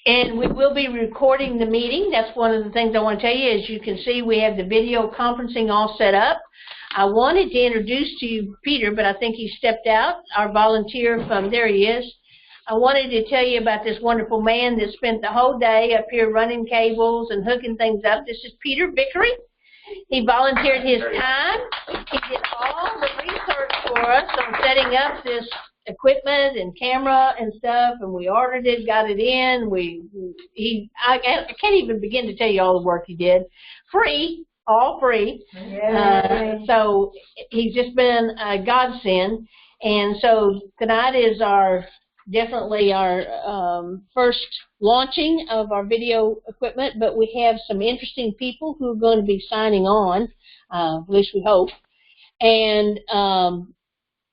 And we will be recording the meeting. That's one of the things I want to tell you. As you can see, we have the video conferencing all set up. I wanted to introduce to you Peter, but I think he stepped out, our volunteer from, there he is. I wanted to tell you about this wonderful man that spent the whole day up here running cables and hooking things up. This is Peter Vickery. He volunteered his time. He did all the research for us on setting up this equipment and camera and stuff, and we ordered it, got it in. I can't even begin to tell you all the work he did. Free, all free. So he's just been a godsend. And so tonight is definitely our first launching of our video equipment, but we have some interesting people who are going to be signing on, at least we hope. And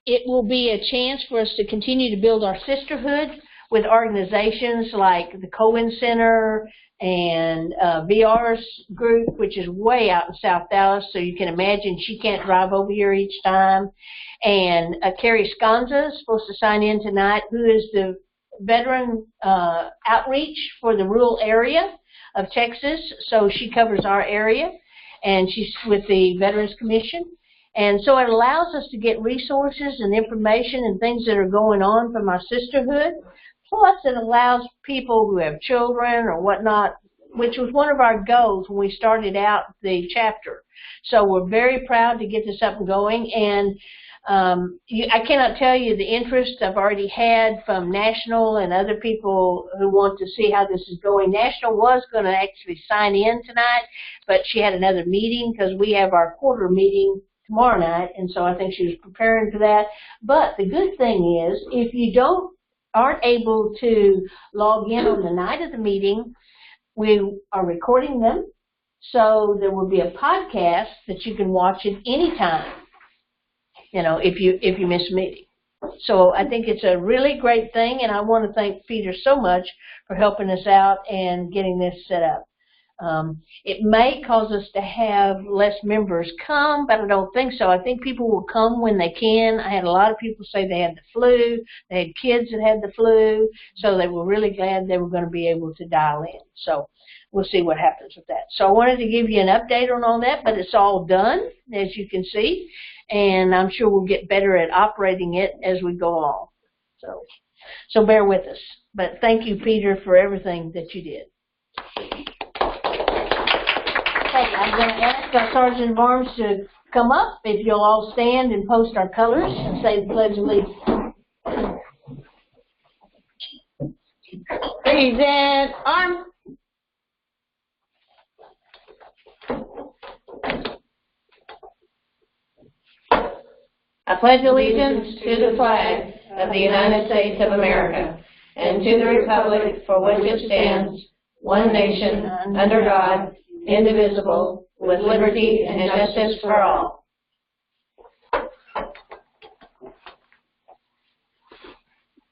it will be a chance for us to continue to build our sisterhood with organizations like the Cohen Center and VR's group, which is way out in South Dallas, so you can imagine she can't drive over here each time. And Carrie Sconza is supposed to sign in tonight, who is the veteran outreach for the rural area of Texas. So she covers our area, and she's with the Veterans Commission. And so it allows us to get resources and information and things that are going on from our sisterhood. Plus, it allows people who have children or whatnot, which was one of our goals when we started out the chapter. So we're very proud to get this up and going. And I cannot tell you the interest I've already had from National and other people who want to see how this is going. National was going to actually sign in tonight, but she had another meeting because we have our quarter meeting tomorrow night, and so I think she was preparing for that. But the good thing is, if you aren't able to log in on the night of the meeting, we are recording them, so there will be a podcast that you can watch at any time, if you miss a meeting. So I think it's a really great thing, and I want to thank Peter so much for helping us out and getting this set up. It may cause us to have less members come, but I don't think so. I think people will come when they can. I had a lot of people say they had the flu. They had kids that had the flu, so they were really glad they were going to be able to dial in. So we'll see what happens with that. So I wanted to give you an update on all that, but it's all done, as you can see, and I'm sure we'll get better at operating it as we go along. So bear with us. But thank you, Peter, for everything that you did. Okay, I'm going to ask our Sergeant of Arms to come up. If you'll all stand and post our colors and say the Pledge of Allegiance. Present arms. I pledge allegiance to the flag of the United States of America and to the republic for which it stands, one nation, under God, indivisible, with liberty and justice for all.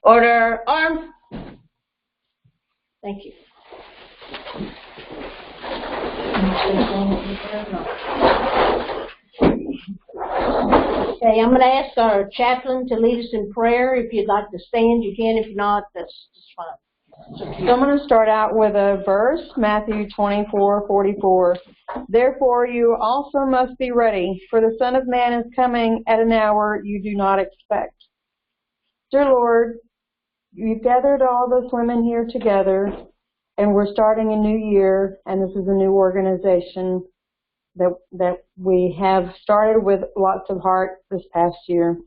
Order, arms. Thank you. Okay, I'm going to ask our chaplain to lead us in prayer. If you'd like to stand, you can. If not, that's fine. So I'm going to start out with a verse, Matthew 24:44. Therefore you also must be ready, for the Son of Man is coming at an hour you do not expect. Dear Lord, you've gathered all those women here together, and we're starting a new year, and this is a new organization that we have started with lots of heart this past year.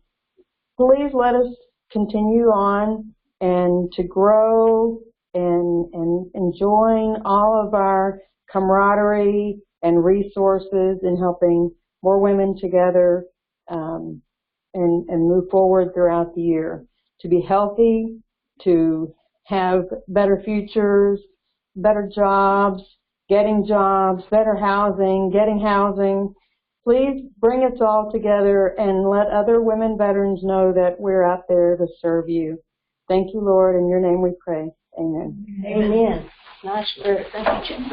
Please let us continue on and to grow and enjoying all of our camaraderie and resources in helping more women together and move forward throughout the year. To be healthy, to have better futures, better jobs, better housing, getting housing. Please bring us all together and let other women veterans know that we're out there to serve you. Thank you, Lord. In your name we pray. Amen. Amen. Nice prayer. Thank you, Jim.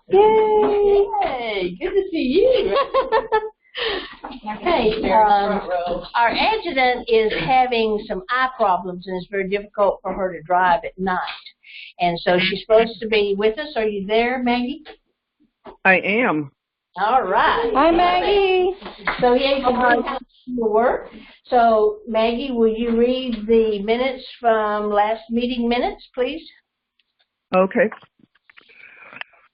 Yay! Yay! Good to see you. Okay, our adjutant is having some eye problems and it's very difficult for her to drive at night. And so she's supposed to be with us. Are you there, Maggie? I am. All right. Hi, Maggie. So yeah, you can do your work. So Maggie, will you read the minutes from last meeting minutes, please? Okay.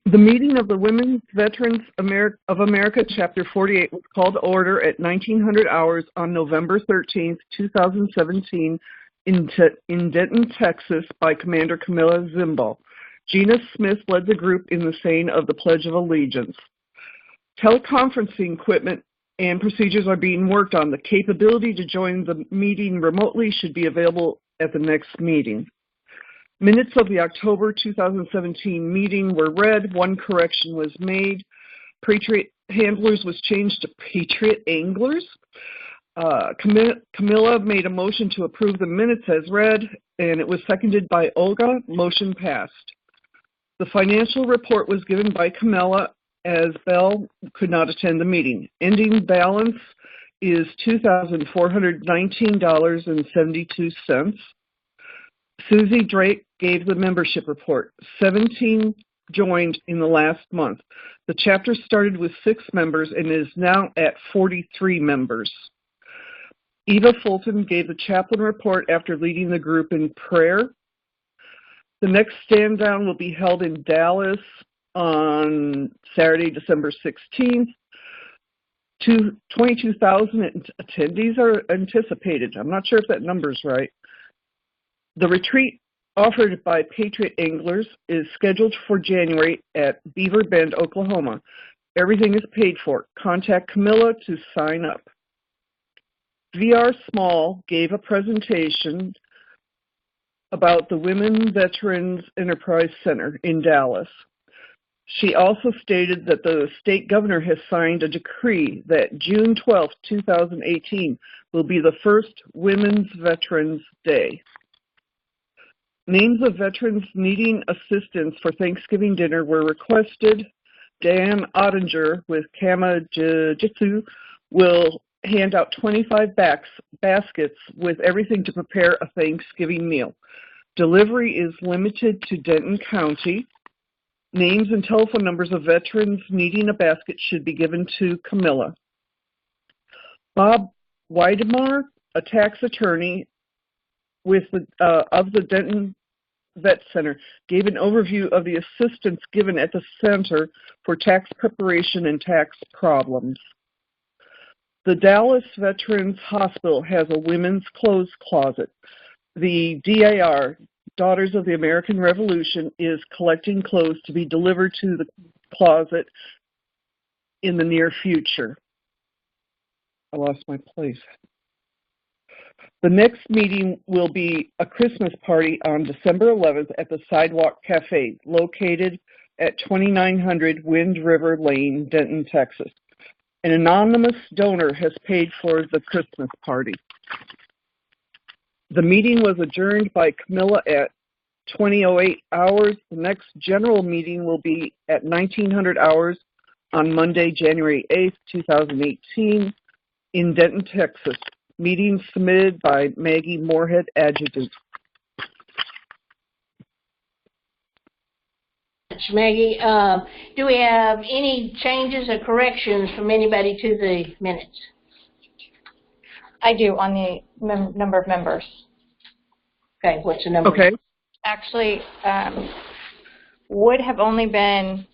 The meeting of the Women's Veterans of America, Chapter 48, was called to order at 1900 hours on November 13th, 2017, in Denton, Texas, by Commander Camilla Zimbo. Gina Smith led the group in the saying of the Pledge of Allegiance. Teleconferencing equipment and procedures are being worked on. The capability to join the meeting remotely should be available at the next meeting. Minutes of the October 2017 meeting were read. One correction was made. Patriot Handlers was changed to Patriot Anglers. Camilla made a motion to approve the minutes as read, and it was seconded by Olga. Motion passed. The financial report was given by Camilla, as Bell could not attend the meeting. Ending balance is $2,419.72. Susie Drake gave the membership report. 17 joined in the last month. The chapter started with 6 members and is now at 43 members. Eva Fulton gave the chaplain report after leading the group in prayer. The next stand down will be held in Dallas on Saturday, December 16th. 22,000 attendees are anticipated. I'm not sure if that number's right. The retreat offered by Patriot Anglers is scheduled for January at Beaver Bend, Oklahoma. Everything is paid for. Contact Camilla to sign up. VR Small gave a presentation about the Women Veterans Enterprise Center in Dallas. She also stated that the state governor has signed a decree that June 12, 2018 will be the first Women's Veterans Day. Names of veterans needing assistance for Thanksgiving dinner were requested. Dan Ottinger with Kama Jiu-Jitsu will hand out 25 baskets with everything to prepare a Thanksgiving meal. Delivery is limited to Denton County. Names and telephone numbers of veterans needing a basket should be given to Camilla. Bob Weidemar, a tax attorney of the Denton Vet Center, gave an overview of the assistance given at the Center for Tax Preparation and Tax Problems. The Dallas Veterans Hospital has a women's clothes closet. The DAR, Daughters of the American Revolution, is collecting clothes to be delivered to the closet in the near future. I lost my place. The next meeting will be a Christmas party on December 11th at the Sidewalk Cafe, located at 2900 Wind River Lane, Denton, Texas. An anonymous donor has paid for the Christmas party. The meeting was adjourned by Camilla at 20:08 hours. The next general meeting will be at 1900 hours on Monday, January 8th, 2018 in Denton, Texas. Meeting submitted by Maggie Moorhead, Adjutant. Maggie, do we have any changes or corrections from anybody to the minutes? I do, on the number of members. Okay, what's the number? Okay. Actually, would have only been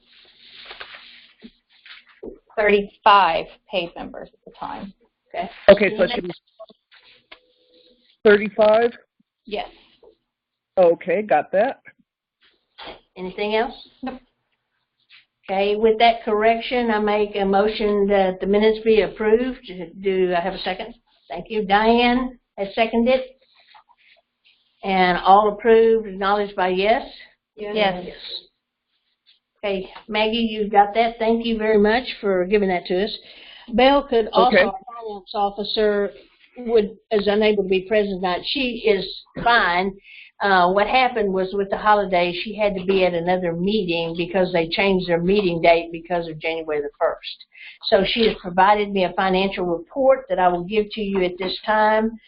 35 paid members at the time. Okay. Okay, so it should be 35? Yes. Okay, got that. Anything else? Nope. Okay, with that correction, I make a motion that the minutes be approved. Do I have a second? Thank you. Diane has seconded. And all approved, acknowledged by yes? Yes. Okay, Maggie, you got that. Thank you very much for giving that to us. Belle could also, Okay. our finance officer, is unable to be present tonight. She is fine. What happened was with the holiday, she had to be at another meeting because they changed their meeting date because of January the 1st. So she has provided me a financial report that I will give to you at this time.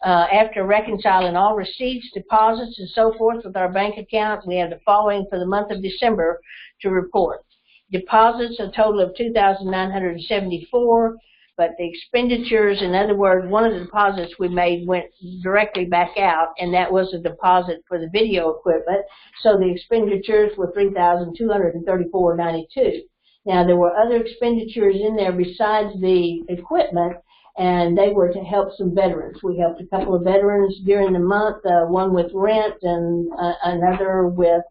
After reconciling all receipts, deposits, and so forth with our bank account, we have the following for the month of December to report. Deposits, a total of $2,974. But the expenditures, in other words, one of the deposits we made went directly back out, and that was a deposit for the video equipment. So the expenditures were $3,234.92. Now, there were other expenditures in there besides the equipment, and they were to help some veterans. We helped a couple of veterans during the month, one with rent and another with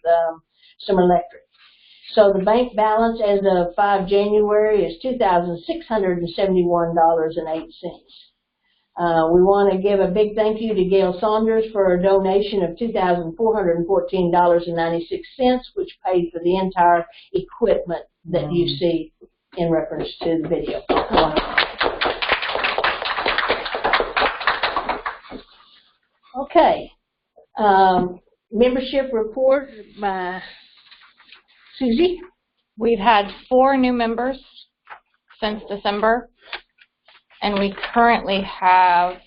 some electric. So the bank balance as of 5 January is $2,671.08. We want to give a big thank you to Gail Saunders for a donation of $2,414.96, which paid for the entire equipment that you see in reference to the video. Okay. Membership report by Susie. We've had 4 new members since December, and we currently have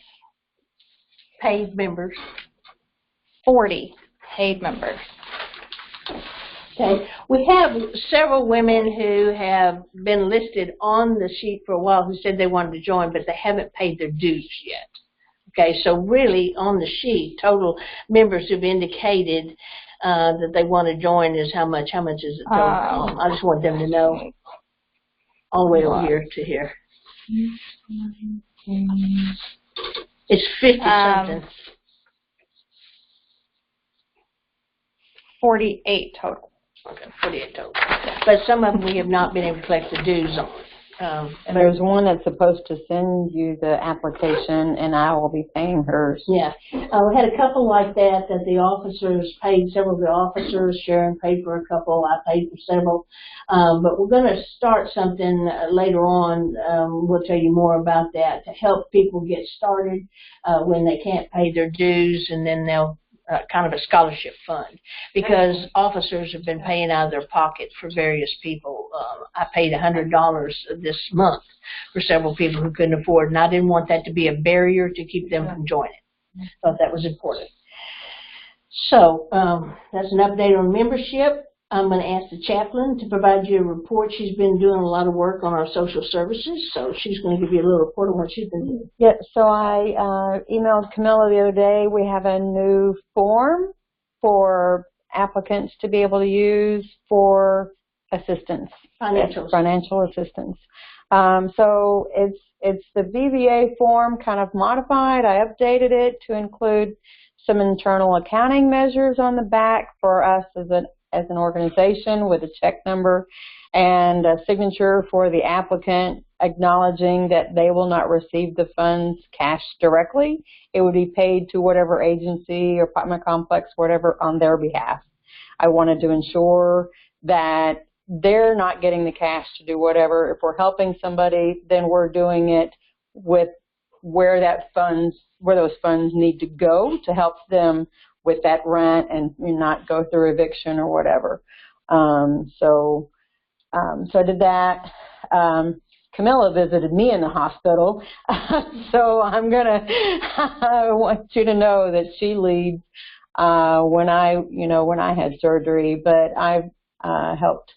Paid members. 40 paid members. Okay. We have several women who have been listed on the sheet for a while who said they wanted to join, but they haven't paid their dues yet. Okay, so really on the sheet, total members who've indicated that they want to join is how much? How much is it total? I just want them to know all the way over here to here. It's 50-something. 48 total. Okay, 48 total. But some of them we have not been able to collect the dues on. There's one that's supposed to send you the application, and I will be paying hers. Yeah. We had a couple like that the officers paid. Several of the officers, Sharon paid for a couple, I paid for several. But we're going to start something later on. We'll tell you more about that to help people get started when they can't pay their dues, and then they'll kind of a scholarship fund, because officers have been paying out of their pocket for various people. I paid $100 this month for several people who couldn't afford, and I didn't want that to be a barrier to keep them from joining. Thought that was important. So that's an update on membership. I'm going to ask the chaplain to provide you a report. She's been doing a lot of work on our social services, so she's going to give you a little report on what she's been doing. Yeah, so I emailed Camilla the other day. We have a new form for applicants to be able to use for assistance. Financial assistance. So it's the WVA form kind of modified. I updated it to include some internal accounting measures on the back for us as an organization, with a check number and a signature for the applicant acknowledging that they will not receive the funds cash directly. It would be paid to whatever agency or apartment complex, whatever, on their behalf. I wanted to ensure that they're not getting the cash to do whatever. If we're helping somebody, then we're doing it with where those funds need to go to help them with that rent and not go through eviction or whatever. So I did that. Camilla visited me in the hospital, so I want you to know that she leads when I had surgery. But I've helped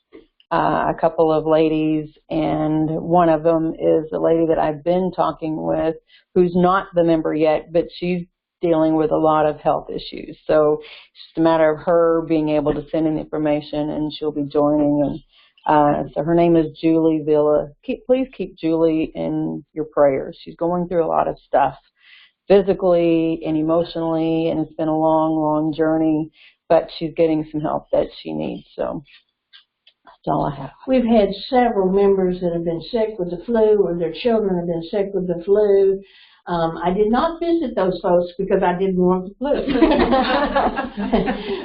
a couple of ladies, and one of them is a lady that I've been talking with, who's not the member yet, but she's dealing with a lot of health issues. So it's just a matter of her being able to send in the information, and she'll be joining. And so her name is Julie Villa. Please keep Julie in your prayers. She's going through a lot of stuff physically and emotionally, and it's been a long, long journey, but she's getting some help that she needs. So that's all I have. We've had several members that have been sick with the flu, or their children have been sick with the flu. I did not visit those folks because I didn't want the flu.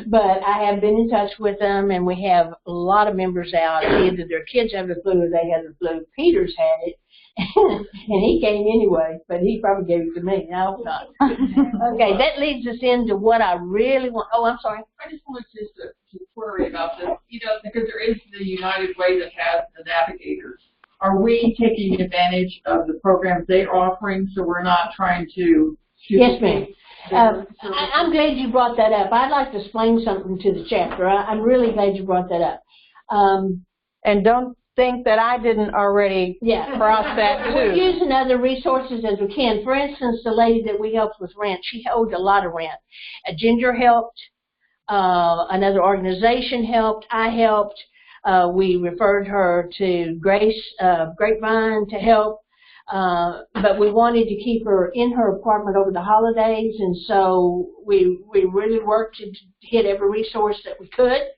But I have been in touch with them, and we have a lot of members out. Either their kids have the flu or they have the flu. Peter's had it, And he came anyway, but he probably gave it to me. I hope not. Okay, that leads us into what I really want. Oh, I'm sorry. I just wanted to query about this, because there is the United Way that has the navigators. Are we taking advantage of the programs they're offering, so we're not trying to? Yes, ma'am. I'm glad you brought that up. I'd like to explain something to the chapter. I'm really glad you brought that up. And don't think that I didn't already cross that too. We're using other resources as we can. For instance, the lady that we helped with rent, she owed a lot of rent. Ginger helped. Another organization helped. I helped. We referred her to Grace Grapevine to help. But we wanted to keep her in her apartment over the holidays, and so we really worked to get every resource that we could,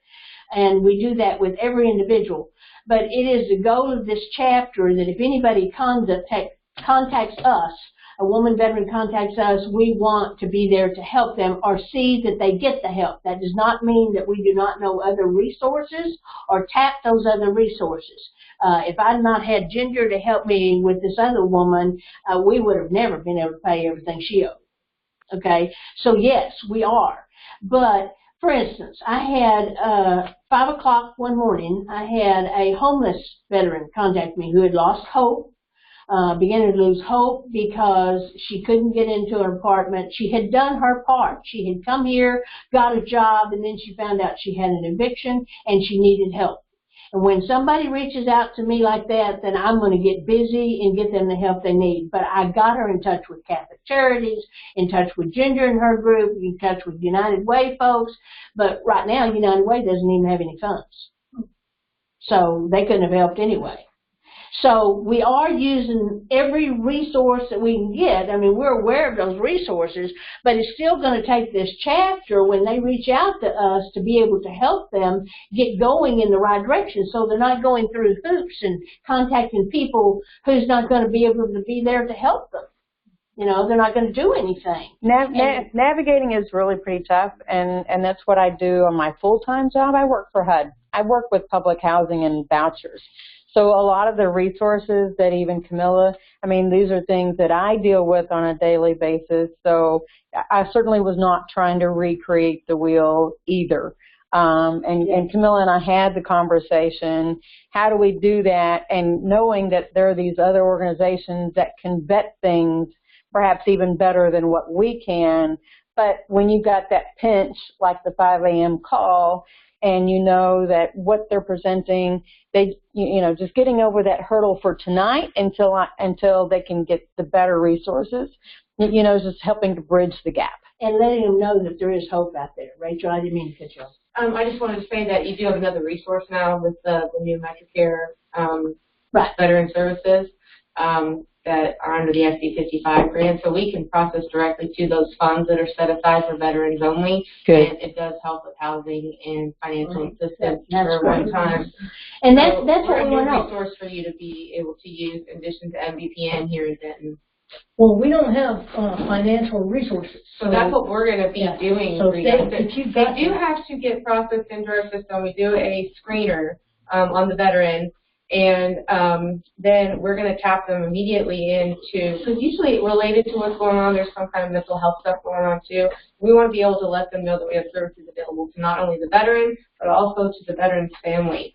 and we do that with every individual. But it is the goal of this chapter that if anybody contacts us, a woman veteran contacts us, we want to be there to help them or see that they get the help. That does not mean that we do not know other resources or tap those other resources. If I'd not had Ginger to help me with this other woman, we would have never been able to pay everything she owed. Okay? So yes, we are. But for instance, I had 5 o'clock one morning, I had a homeless veteran contact me who had lost hope, began to lose hope because she couldn't get into an apartment. She had done her part. She had come here, got a job, and then she found out she had an eviction and she needed help. And when somebody reaches out to me like that, then I'm going to get busy and get them the help they need. But I got her in touch with Catholic Charities, in touch with Ginger and her group, in touch with United Way folks. But right now, United Way doesn't even have any funds. So they couldn't have helped anyway. So we are using every resource that we can get. I mean, we're aware of those resources, but it's still going to take this chapter when they reach out to us to be able to help them get going in the right direction so they're not going through hoops and contacting people who's not going to be able to be there to help them. You know, they're not going to do anything. Navigating is really pretty tough, and that's what I do on my full-time job. I work for HUD. I work with public housing and vouchers. So a lot of the resources that even Camilla, I mean, these are things that I deal with on a daily basis. So I certainly was not trying to recreate the wheel either. And Camilla and I had the conversation, how do we do that? And knowing that there are these other organizations that can vet things perhaps even better than what we can. But when you got that pinch, like the 5 a.m. call, and you know that what they're presenting, just getting over that hurdle for tonight until they can get the better resources, just helping to bridge the gap. And letting them know that there is hope out there. Rachel, I didn't mean to cut you off. I just wanted to say that you do have another resource now with the new MetroCare veteran services that are under the SB 55 grant, so we can process directly to those funds that are set aside for veterans only. Good. And it does help with housing and financial assistance for one time. And that's what we want to know. A resource for you to be able to use in addition to MVPN here in Denton. Well, we don't have financial resources. So that's what we're going to be doing so for you. They do have to get processed into our system. We do a screener on the veteran. And then we're going to tap them immediately into, because usually related to what's going on, there's some kind of mental health stuff going on too. We want to be able to let them know that we have services available to not only the veteran, but also to the veteran's family.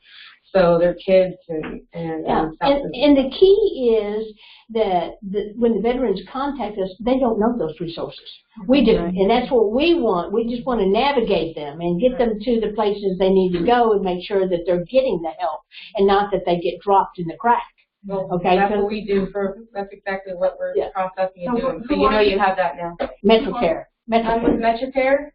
So their kids and the key is that when the veterans contact us, they don't know those resources. We do, and that's what we want. We just want to navigate them and get them to the places they need to go and make sure that they're getting the help and not that they get dropped in the crack. Well, okay, that's what we do that's exactly what we're processing and doing. So you have that now. MetroCare. MetroCare.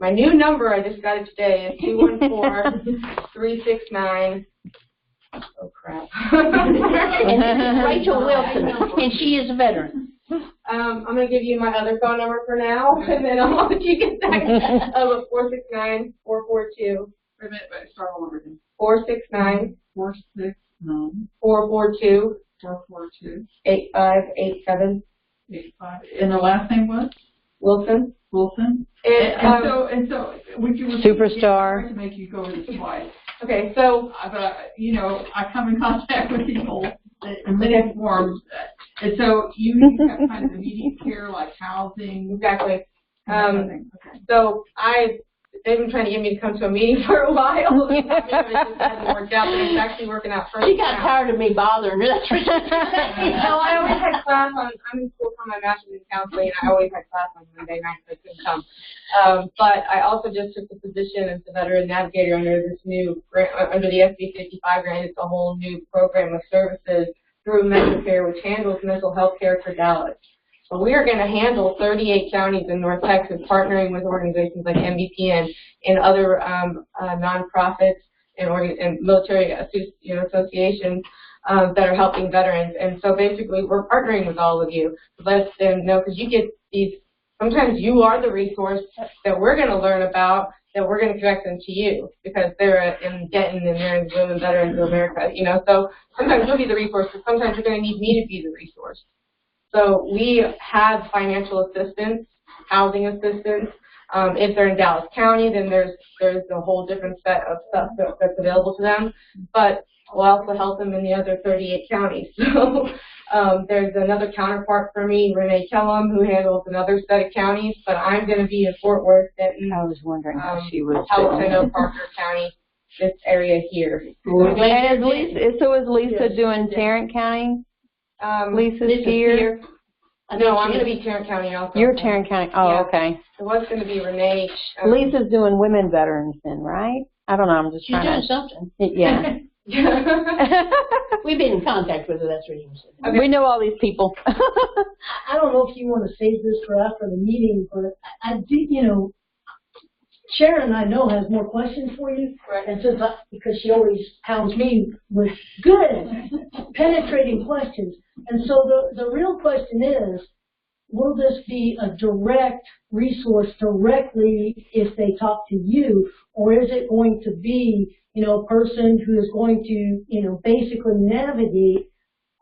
My new number, I just got it today, is 214-369. Oh crap! And this is Rachel Wilson, and she is a veteran. I'm going to give you my other phone number for now, and then I'll let you get that. 469-442. Wait a minute, start all over again. 469. 469. 442. 442. 8587. 85. And the last name was? Wilson. And so would you Superstar to make you go over this twice? Okay, so But, you know, I come in contact with people in many forms. And so you have kind of immediate care like housing. exactly. Okay. So they've been trying to get me to come to a meeting for a while. It just hasn't worked out, but it's actually working out perfect. She got tired of me bothering her. That's right. No, I always had class I'm in school for my master's in counseling, and I always had class on Monday nights, so I couldn't come. But I also just took the position as the veteran navigator under this new grant, under the SB 55 grant. It's a whole new program of services through Mental Care, which handles mental health care for Dallas. But we are going to handle 38 counties in North Texas, partnering with organizations like MBPN and other nonprofits and military associations that are helping veterans. And so basically, we're partnering with all of you to let them know, because you get these. Sometimes you are the resource that we're going to learn about, that we're going to connect them to you, because they're in Denton and they're in Women Veterans of America. You know, so sometimes you'll be the resource, but sometimes you're going to need me to be the resource. So we have financial assistance, housing assistance. If they're in Dallas County, then there's a whole different set of stuff that's available to them. But we'll also help them in the other 38 counties. So there's another counterpart for me, Renee Kellum, who handles another set of counties. But I'm going to be in Fort Worth, Denton, I was wondering how she was. Palo Parker County, this area here. And is Lisa doing Tarrant County? Lisa's here. No, I'm going to be Tarrant County also. You're Tarrant County. Oh, yeah. okay. It was going to be Renee. Lisa's doing women veterans then, right? I don't know. I'm just She's trying doing something. Yeah. We've been in contact with her. That's what you said. Okay. We know all these people. I don't know if you want to save this for after the meeting, but I did, you know, Sharon, I know, has more questions for you. Right. And since because she always hounds me with good, penetrating questions. And so the real question is, will this be a direct resource directly if they talk to you, or is it going to be, you know, a person who is going to, you know, basically navigate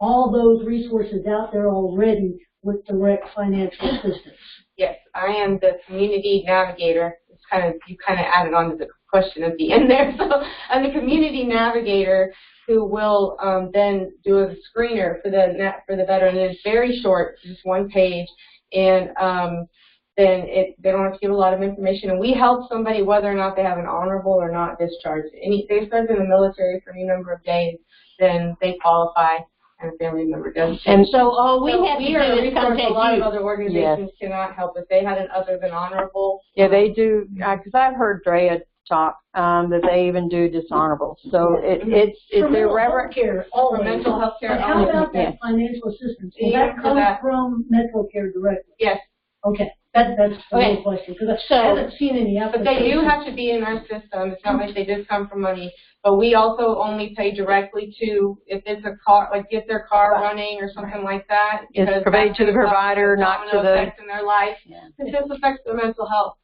all those resources out there already with direct financial assistance? Yes, I am the community navigator. You kind of added on to the question at the end there. So I'm the community navigator who will then do a screener for the veteran. It's very short, just one page, and then they don't have to give a lot of information. And we help somebody whether or not they have an honorable or not discharge. If they served in the military for any number of days, then they qualify. And a family member does. And so all we have to do is contact a lot you. of other organizations cannot help us. They had an other than honorable. Yeah, they do, because I've heard Drea talk that they even do dishonorable. So it's irreverent. Care, for mental health care. But how about that financial assistance? Will that come from mental care directly? Yes. Okay. That's the real question, because I haven't seen any applications. But they do have to be in our system. It's not like they just come from money. But we also only pay directly to, if it's a car, like get their car running or something like that. It's provided to the provider, not to the effect in their life. It just affects their mental health.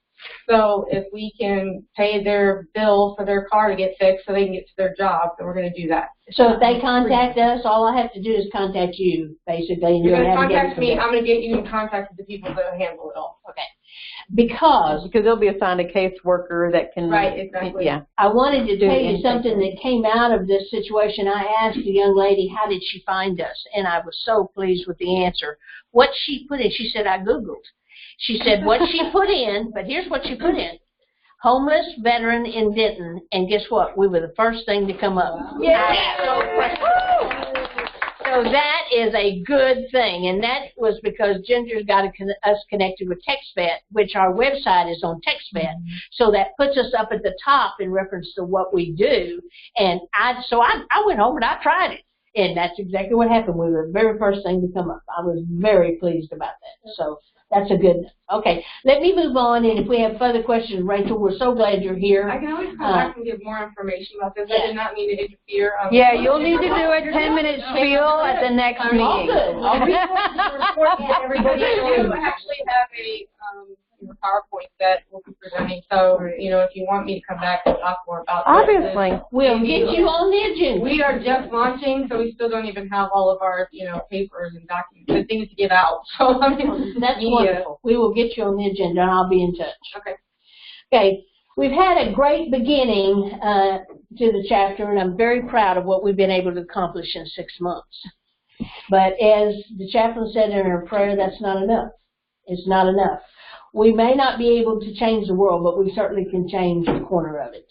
So if we can pay their bill for their car to get fixed so they can get to their job, then we're going to do that. So if they contact us, all I have to do is contact you, basically. And you're going to contact me. I'm going to get you in contact with the people that handle it all. Okay. Because they'll be assigned a caseworker that can. Right, exactly. Yeah. I wanted to tell you something that came out of this situation. I asked the young lady, how did she find us? And I was so pleased with the answer. What she put in, she said, I Googled. She said what she put in, but here's what she put in. Homeless veteran in Denton, and guess what? We were the first thing to come up. Yeah. So that is a good thing, and that was because Ginger's got us connected with TextVet, which our website is on TextVet. So that puts us up at the top in reference to what we do. And I went home and I tried it, and that's exactly what happened. We were the very first thing to come up. I was very pleased about that. So that's a good. Okay, let me move on, and if we have further questions, Rachel, we're so glad you're here. I can always come back and give more information about this. I did not mean to interfere. You'll need to do a 10-minute spiel at the next meeting. I'll report to everybody. We actually have a PowerPoint that we'll be presenting. So, if you want me to come back and talk more about obviously, we'll get you on the agenda. We are just launching, so we still don't even have all of our, papers and documents and things to give out. So, that's wonderful. We will get you on the agenda, and I'll be in touch. Okay. Okay. We've had a great beginning to the chapter, and I'm very proud of what we've been able to accomplish in 6 months. But as the chaplain said in her prayer, that's not enough. It's not enough. We may not be able to change the world, but we certainly can change a corner of it.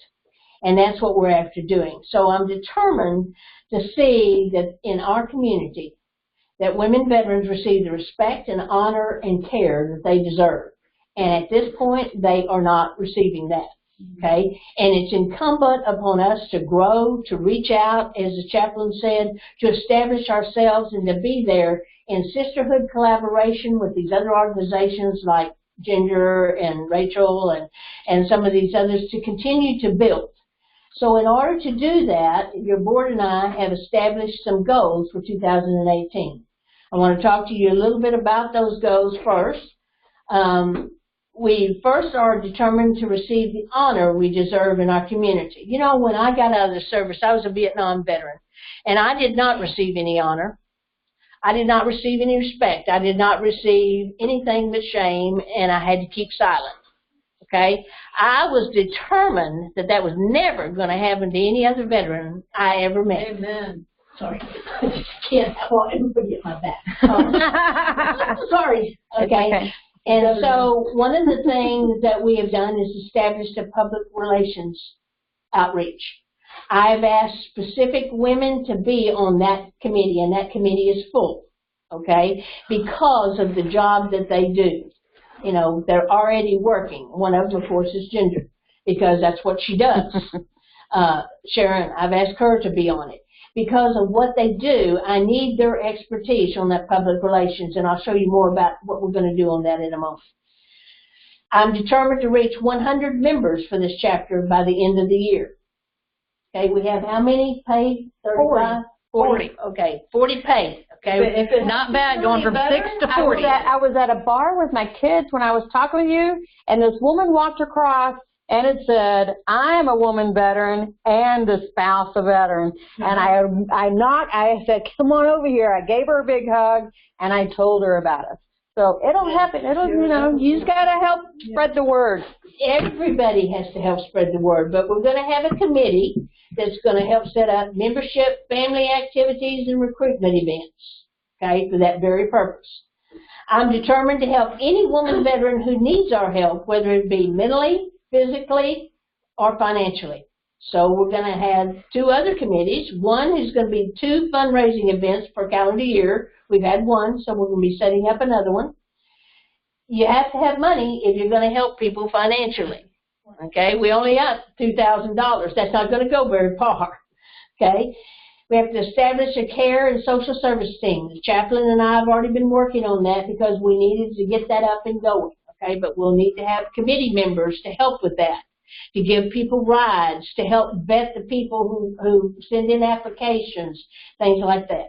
And that's what we're after doing. So I'm determined to see that in our community, that women veterans receive the respect and honor and care that they deserve. And at this point, they are not receiving that. Okay? And it's incumbent upon us to grow, to reach out, as the chaplain said, to establish ourselves and to be there in sisterhood collaboration with these other organizations like Ginger and Rachel and some of these others to continue to build. So in order to do that, your board and I have established some goals for 2018. I want to talk to you a little bit about those goals first. We first are determined to receive the honor we deserve in our community. You know, when I got out of the service, I was a Vietnam veteran, and I did not receive any honor. I did not receive any respect. I did not receive anything but shame, and I had to keep silent. Okay? I was determined that that was never going to happen to any other veteran I ever met. Amen. Sorry. I just can't call everybody at my back. Sorry. Okay. And so one of the things that we have done is established a public relations outreach. I've asked specific women to be on that committee, and that committee is full, okay, because of the job that they do. You know, they're already working. One of them, of course, is Ginger, because that's what she does. Sharon, I've asked her to be on it. Because of what they do, I need their expertise on that public relations, and I'll show you more about what we're going to do on that in a moment. I'm determined to reach 100 members for this chapter by the end of the year. Okay, we have how many paid? 35? 40. Okay, 40 paid. Okay, If it's not bad, going from 6 to 40. I was at a bar with my kids when I was talking with you, and this woman walked across, and it said, I am a woman veteran and a spouse of veteran. And I said, come on over here. I gave her a big hug, and I told her about us. So it'll happen. It'll, you know, you just got to help spread the word. Everybody has to help spread the word, but we're going to have a committee that's going to help set up membership, family activities, and recruitment events, okay, for that very purpose. I'm determined to help any woman veteran who needs our help, whether it be mentally, physically, or financially. So we're going to have 2 other committees. One is going to be 2 fundraising events per calendar year. We've had one, so we're going to be setting up another one. You have to have money if you're going to help people financially. Okay, we only have $2,000. That's not going to go very far. Okay, we have to establish a care and social service team. The chaplain and I have already been working on that because we needed to get that up and going. Okay, but we'll need to have committee members to help with that, to give people rides, to help vet the people who send in applications, things like that.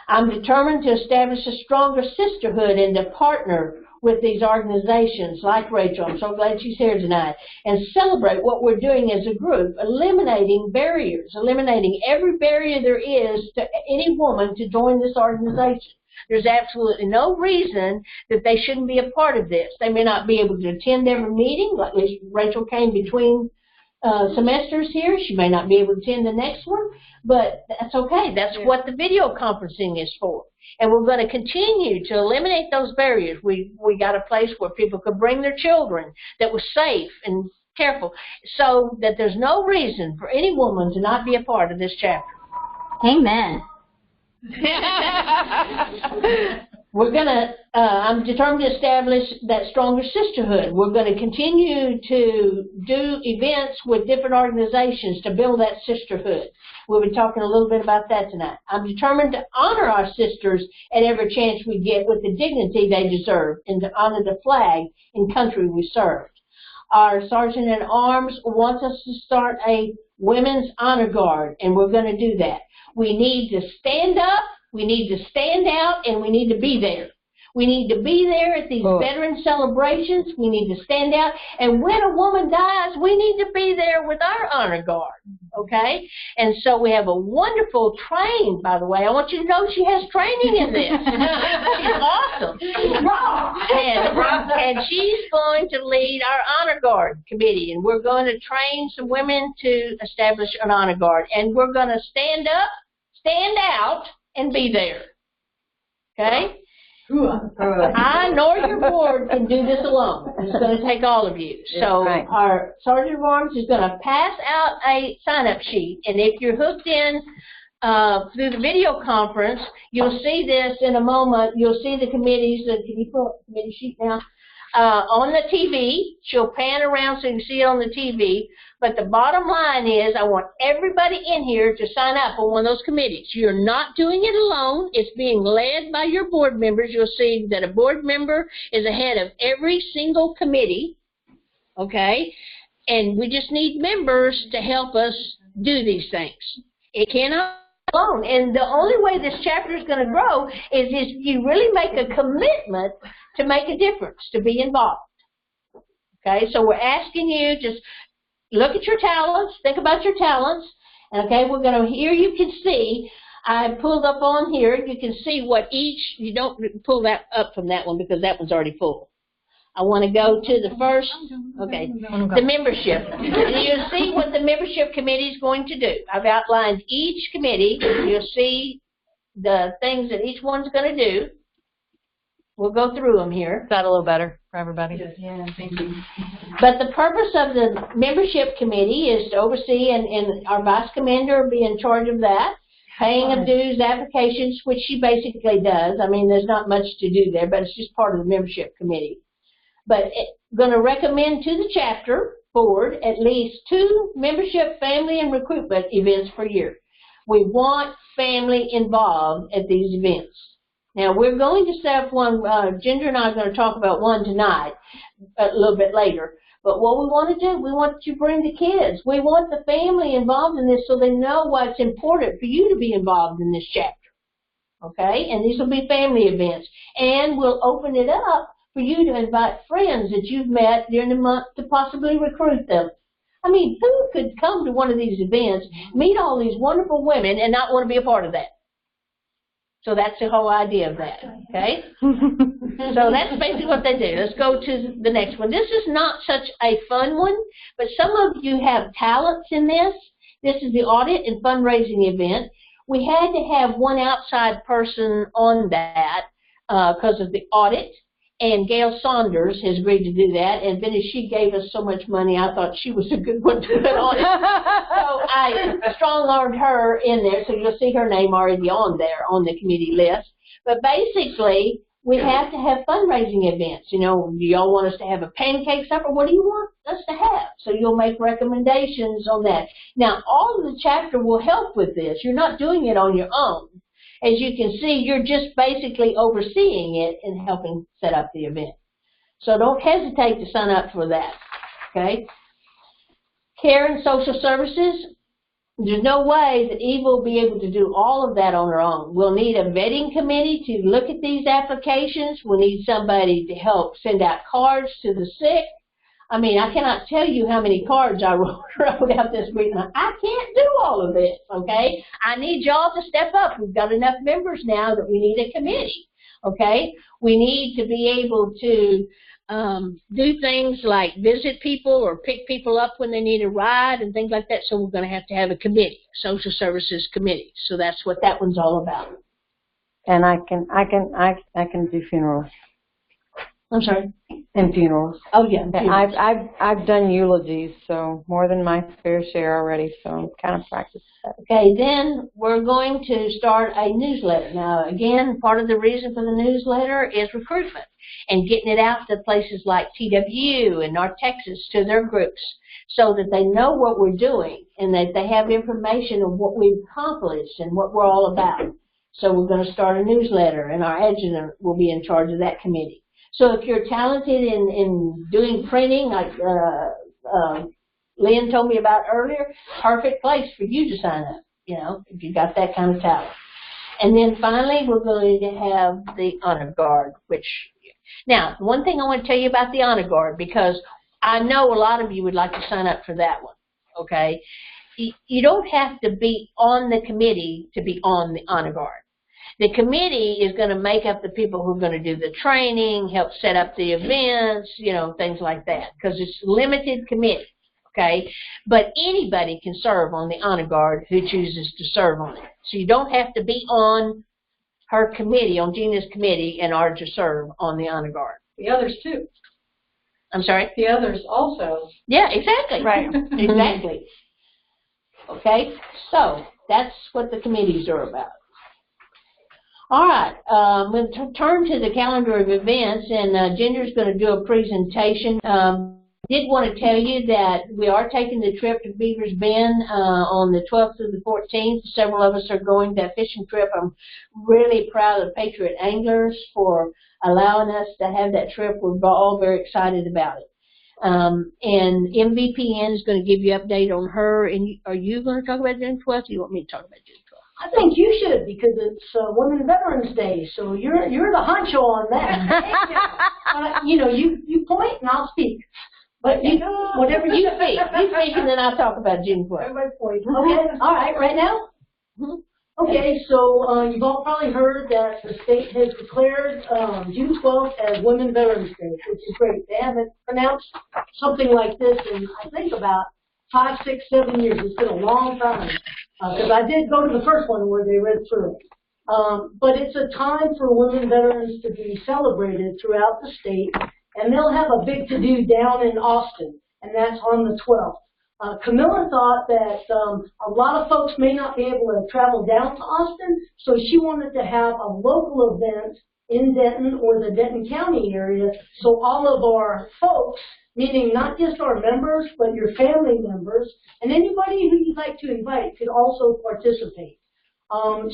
I'm determined to establish a stronger sisterhood and to partner with these organizations like Rachel. I'm so glad she's here tonight. And celebrate what we're doing as a group, eliminating barriers, eliminating every barrier there is to any woman to join this organization. There's absolutely no reason that they shouldn't be a part of this. They may not be able to attend every meeting, like Rachel came between semesters here. She may not be able to attend the next one, but that's okay. That's what the video conferencing is for. And we're going to continue to eliminate those barriers. We got a place where people could bring their children that was safe and careful, so that there's no reason for any woman to not be a part of this chapter. Amen. We're going to, I'm determined to establish that stronger sisterhood. We're going to continue to do events with different organizations to build that sisterhood. We'll be talking a little bit about that tonight. I'm determined to honor our sisters at every chance we get with the dignity they deserve and to honor the flag and country we served. Our Sergeant at Arms wants us to start a Women's Honor Guard, and we're going to do that. We need to stand up, we need to stand out, and we need to be there. We need to be there at these veteran celebrations. We need to stand out. And when a woman dies, we need to be there with our honor guard, okay? And so we have a wonderful train, by the way. I want you to know she has training in this. She's awesome. and she's going to lead our honor guard committee, and we're going to train some women to establish an honor guard, and we're going to stand up, stand out, and be there. Okay? I nor your board can do this alone. It's going to take all of you. So our Sergeant of Arms is going to pass out a sign-up sheet, and if you're hooked in through the video conference, you'll see this in a moment. You'll see the committees. Can you pull up the committee sheet now? On the TV. She'll pan around so you can see it on the TV. But the bottom line is I want everybody in here to sign up on one of those committees. You're not doing it alone. It's being led by your board members. You'll see that a board member is ahead of every single committee, okay? And we just need members to help us do these things. It cannot be alone. And the only way this chapter is going to grow is if you really make a commitment to make a difference, to be involved. Okay, so we're asking you just look at your talents, think about your talents, and okay, we're going to, here you can see, I pulled up on here, you can see what each, you don't pull that up from that one because that one's already full. I want to go to the first, okay, the membership. And you'll see what the membership committee is going to do. I've outlined each committee. You'll see the things that each one's going to do. We'll go through them here. Is that a little better for everybody? Yeah, thank you. But the purpose of the membership committee is to oversee, and our vice commander will be in charge of that, paying of dues, applications, which she basically does. I mean, there's not much to do there, but it's just part of the membership committee. But going to recommend to the chapter board at least 2 membership, family, and recruitment events per year. We want family involved at these events. Now, we're going to set up one, Ginger and I are going to talk about one tonight, a little bit later. But what we want to do, we want to bring the kids. We want the family involved in this so they know why it's important for you to be involved in this chapter. Okay? And these will be family events. And we'll open it up for you to invite friends that you've met during the month to possibly recruit them. I mean, who could come to one of these events, meet all these wonderful women, and not want to be a part of that? So that's the whole idea of that, okay? So that's basically what they do. Let's go to the next one. This is not such a fun one, but some of you have talents in this. This is the audit and fundraising event. We had to have one outside person on that because of the audit, and Gail Saunders has agreed to do that, and then as she gave us so much money, I thought she was a good one to put on it. So I strong-armed her in there, so you'll see her name already on there on the committee list. But basically, we have to have fundraising events. You know, do y'all want us to have a pancake supper? What do you want us to have? So you'll make recommendations on that. Now, all of the chapter will help with this. You're not doing it on your own. As you can see, you're just basically overseeing it and helping set up the event. So don't hesitate to sign up for that, okay? Care and social services, there's no way that Eva will be able to do all of that on her own. We'll need a vetting committee to look at these applications. We'll need somebody to help send out cards to the sick. I mean, I cannot tell you how many cards I wrote out this week. I can't do all of this, okay? I need y'all to step up. We've got enough members now that we need a committee, okay? We need to be able to do things like visit people or pick people up when they need a ride and things like that. So we're going to have a committee, social services committee. So that's what that one's all about. And I can do funerals. I'm sorry? And funerals. Oh, yeah. I've done eulogies, so more than my fair share already, so I'm kind of practiced that. Okay, then we're going to start a newsletter. Now, again, part of the reason for the newsletter is recruitment and getting it out to places like TW and North Texas to their groups so that they know what we're doing and that they have information of what we've accomplished and what we're all about. So we're going to start a newsletter, and our adjutant will be in charge of that committee. So if you're talented in doing printing, like Lynn told me about earlier, perfect place for you to sign up, you know, if you got that kind of talent. And then finally, we're going to have the honor guard, which, now, one thing I want to tell you about the honor guard, because I know a lot of you would like to sign up for that one, okay? You don't have to be on the committee to be on the honor guard. The committee is going to make up the people who are going to do the training, help set up the events, you know, things like that, because it's limited committee, okay? But anybody can serve on the honor guard who chooses to serve on it. So you don't have to be on her committee, on Gina's committee, in order to serve on the honor guard. The others too. I'm sorry? The others also. Yeah, exactly. Right. Exactly. Okay, so that's what the committees are about. All right, we'll turn to the calendar of events, and Ginger's going to do a presentation. Did want to tell you that we are taking the trip to Beaver's Bend on the 12th through the 14th. Several of us are going that fishing trip. I'm really proud of Patriot Anglers for allowing us to have that trip. We're all very excited about it. And MVPN is going to give you an update on her. And are you going to talk about June 12th, or do you want me to talk about June 12th? I think you should, because it's Women Veterans Day, so you're the honcho on that. You know, you point and I'll speak. But you, whatever You speak, and then I'll talk about June 12th. Everybody point. Okay, all right, right now? Okay, so you've all probably heard that the state has declared June 12th as Women Veterans Day, which is great. They haven't pronounced something like this in, I think, about 5, 6, 7 years. It's been a long time, because I did go to the first one where they read through it. But it's a time for women veterans to be celebrated throughout the state, and they'll have a big to-do down in Austin, and that's on the 12th. Camilla thought that a lot of folks may not be able to travel down to Austin, so she wanted to have a local event in Denton or the Denton County area, so all of our folks, meaning not just our members, but your family members, and anybody who you'd like to invite could also participate.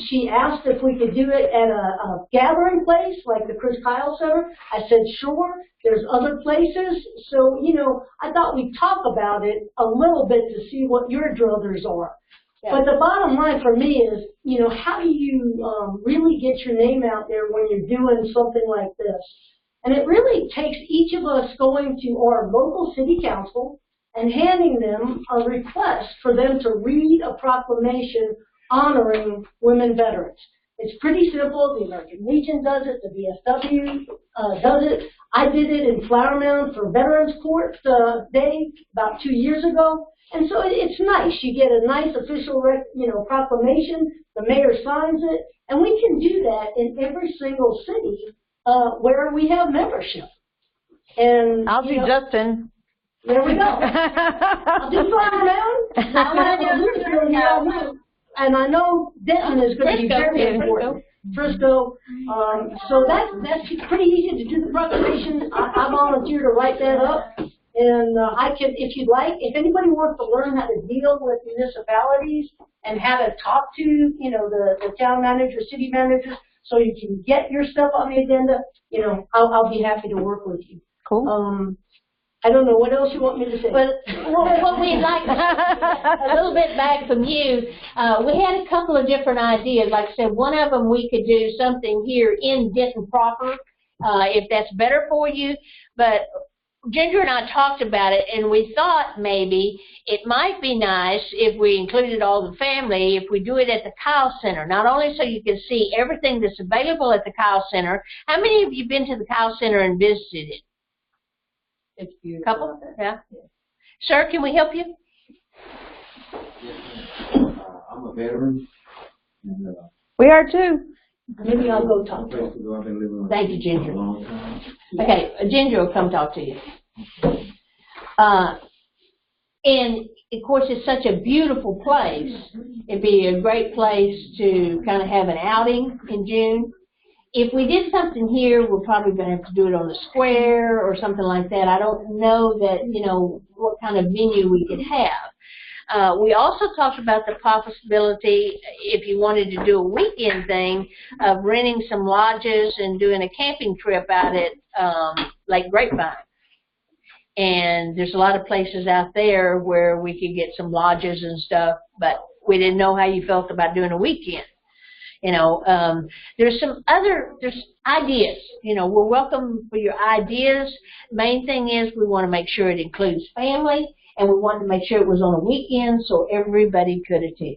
She asked if we could do it at a gathering place like the Chris Kyle Center. I said, sure. There's other places. So, you know, I thought we'd talk about it a little bit to see what your druthers are. Yeah. But the bottom line for me is, you know, how do you really get your name out there when you're doing something like this? And it really takes each of us going to our local city council and handing them a request for them to read a proclamation honoring women veterans. It's pretty simple. The American Legion does it. The VFW does it. I did it in Flower Mound for Veterans Court Day about 2 years ago. And so it's nice. You get a nice official, proclamation. The mayor signs it. And we can do that in every single city where we have membership. And I'll do Justin. There we go. I'll do Flower Mound. And I know Denton is going to be very important. Frisco. So that's pretty easy to do the proclamation. I volunteer to write that up. And I can, if you'd like, if anybody wants to learn how to deal with municipalities and how to talk to, you know, the town manager, city managers, so you can get your stuff on the agenda, you know, I'll be happy to work with you. Cool. I don't know what else you want me to say. But what we'd like a little bit back from you, we had a couple of different ideas. Like I said, one of them we could do something here in Denton proper, if that's better for you. But Ginger and I talked about it, and we thought maybe it might be nice if we included all the family, if we do it at the Kyle Center, not only so you can see everything that's available at the Kyle Center. How many of you been to the Kyle Center and visited it? It's beautiful. Couple? Yeah. Sir, can we help you? I'm a veteran. And, We are too. Maybe I'll go talk to him. I've been living Thank you, Ginger. a long time. Okay, Ginger will come talk to you. And of course, it's such a beautiful place. It'd be a great place to kind of have an outing in June. If we did something here, we're probably going to have to do it on the square or something like that. I don't know that, you know, what kind of venue we could have. We also talked about the possibility, if you wanted to do a weekend thing, of renting some lodges and doing a camping trip out at Lake Grapevine. And there's a lot of places out there where we could get some lodges and stuff, but we didn't know how you felt about doing a weekend. You know, there's ideas. You know, we're welcome for your ideas. Main thing is we want to make sure it includes family, and we wanted to make sure it was on a weekend so everybody could attend.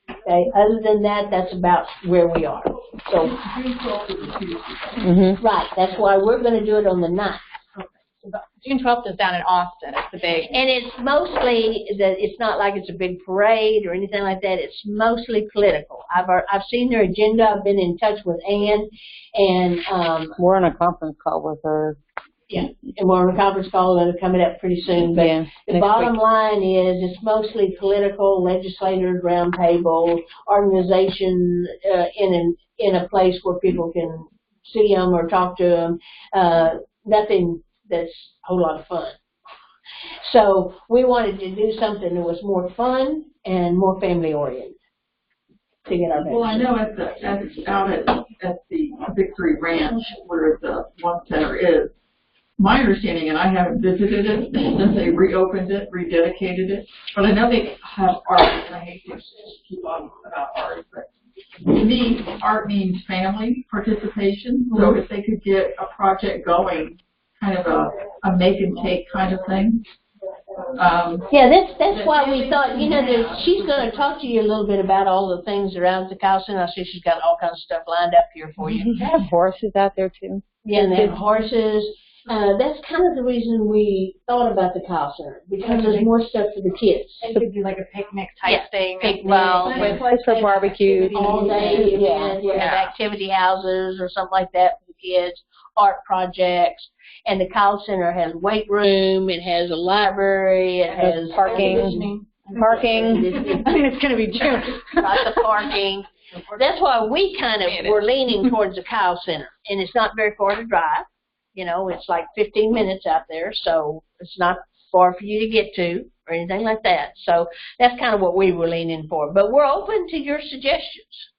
Okay, other than that, that's about where we are. So, June 12th is a Tuesday. Mm-hmm. right, that's why we're gonna do it on the 9th. June 12th is down in Austin. It's the big. And it's mostly it's not like it's a big parade or anything like that. It's mostly political. I've seen their agenda. I've been in touch with Ann, and We're on a conference call with her. yeah, and we're on a conference call that are coming up pretty soon. But Yeah, the next bottom week. line is it's mostly political, legislators, roundtable, organization in a place where people can see them or talk to them. Nothing that's a whole lot of fun. So we wanted to do something that was more fun and more family oriented to get our Well, I know out at the Victory Ranch where the one center is, my understanding, and I haven't visited it since they reopened it, rededicated it, but I know they have art, and I hate to keep on about art, but to me, art means family participation. So if they could get a project going, kind of a make and take kind of thing. Yeah, that's why we thought, that she's going to talk to you a little bit about all the things around the Kyle Center. I see she's got all kinds of stuff lined up here for you. They have horses out there too. Yeah, and they have horses. That's kind of the reason we thought about the Kyle Center, because there's more stuff for the kids. They could do like a picnic type Yeah, thing picnic, as well. yeah. With Place for barbecue. All day, Yeah. we have activity houses or something like that for the kids, art projects. And the Kyle Center has a weight room, it has a library, it has Parking. It's going to be June. lots of parking. That's why we kind of were leaning towards the Kyle Center. And it's not very far to drive. It's like 15 minutes out there, so it's not far for you to get to or anything like that. So that's kind of what we were leaning for. But we're open to your suggestions.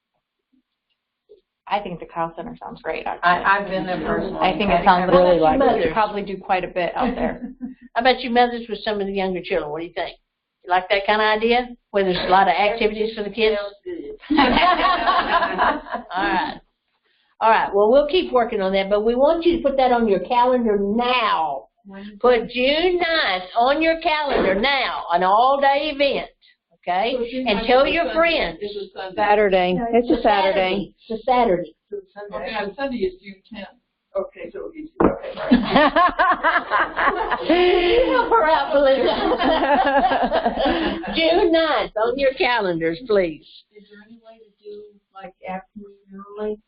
I think the Kyle Center sounds great. I've been there personally. I think it sounds really like like we it. could probably do quite a bit out there. How about you mothers with some of the younger children? What do you think? You like that kind of idea? Where there's a lot of activities for the kids? All right. Well, we'll keep working on that, but we want you to put that on your calendar now. Put June 9th on your calendar now, an all-day event, okay? And tell your friends. Saturday. It's a Saturday. It's a Saturday. Okay, on Sunday is June 10th. Okay, so it'll be, okay, right. Help her out, Melissa. June 9th on your calendars, please. Is there any way to do like afternoon early?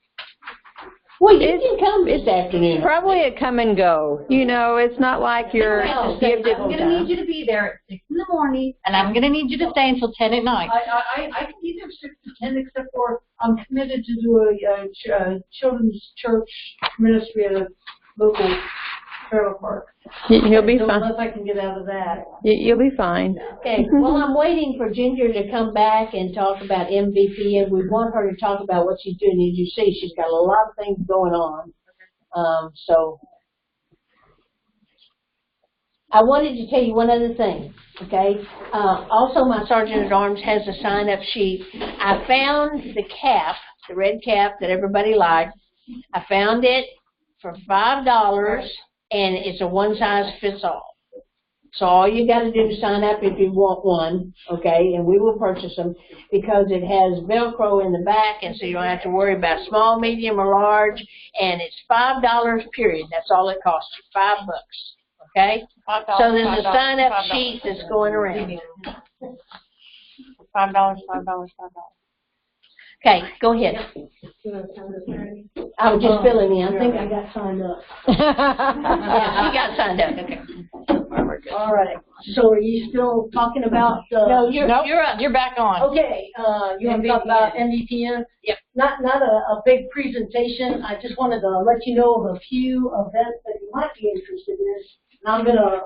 Well, you can come this afternoon. Probably a come and go. It's not like you're. I'm going to need you to be there at 6 in the morning, and I'm going to need you to stay until 10 at night. I can be there 6 to 10, except for I'm committed to do a children's church ministry at a local trailer park. You'll be So fine. unless I can get out of that. You'll be fine. Okay, well, I'm waiting for Ginger to come back and talk about MVP, and we want her to talk about what she's doing. As you see, she's got a lot of things going on. So I wanted to tell you one other thing, okay? Also, my Sergeant-at-Arms has a sign-up sheet. I found the cap, the red cap that everybody liked. I found it for $5. And it's a one-size-fits-all. So all you got to do is sign up if you want one, okay, and we will purchase them because it has Velcro in the back, and so you don't have to worry about small, medium, or large, and it's $5, period. That's all it costs you, $5, okay? So there's a sign-up sheet that's going around. $5. Okay, go ahead. I was just filling in. I think I got signed up. Yeah, you got signed up, okay. All right. So are you still talking about? No, you're up. You're back on. Okay, you want to talk about MVPN? Yep. Not a big presentation. I just wanted to let you know of a few events that you might be interested in. And I'm gonna,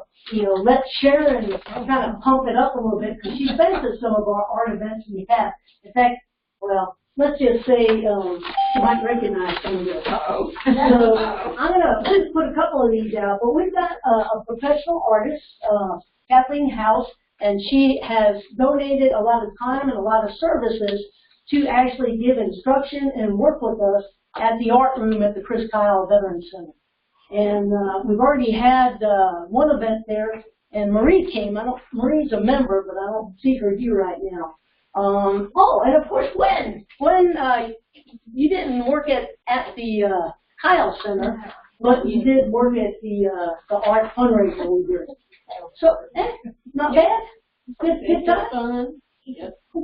let Sharon kind of pump it up a little bit because she's been to some of our art events in the past. In fact, well, let's just say you might recognize some of this. So I'm gonna put a couple of these out. But we've got a professional artist, Kathleen House, and she has donated a lot of time and a lot of services to actually give instruction and work with us at the art room at the Chris Kyle Veterans Center. And we've already had one event there, and Marie came. Marie's a member, but I don't see her here right now. Oh, and of course, when you didn't work at the Kyle Center, but you did work at the art fundraiser we did. So, not bad. Good time.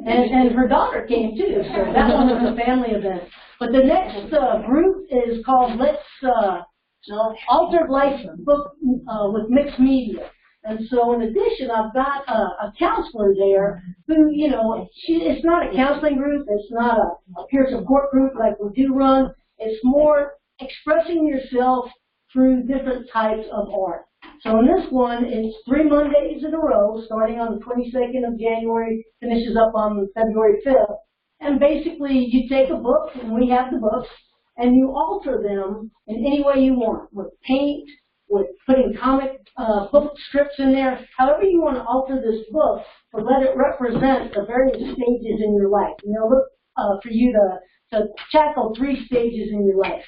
And her daughter came too, so that one was a family event. But the next group is called Altered Life Book with Mixed Media. And so in addition, I've got a counselor there who, you know, it's not a counseling group, it's not a peer support group like we do run. It's more expressing yourself through different types of art. So in this one, it's 3 Mondays in a row, starting on the 22nd of January, finishes up on February 5th. And basically, you take a book, and we have the books, and you alter them in any way you want, with paint, with putting comic book strips in there, however you want to alter this book, to let it represent the various stages in your life. You know, look for you to tackle 3 stages in your life.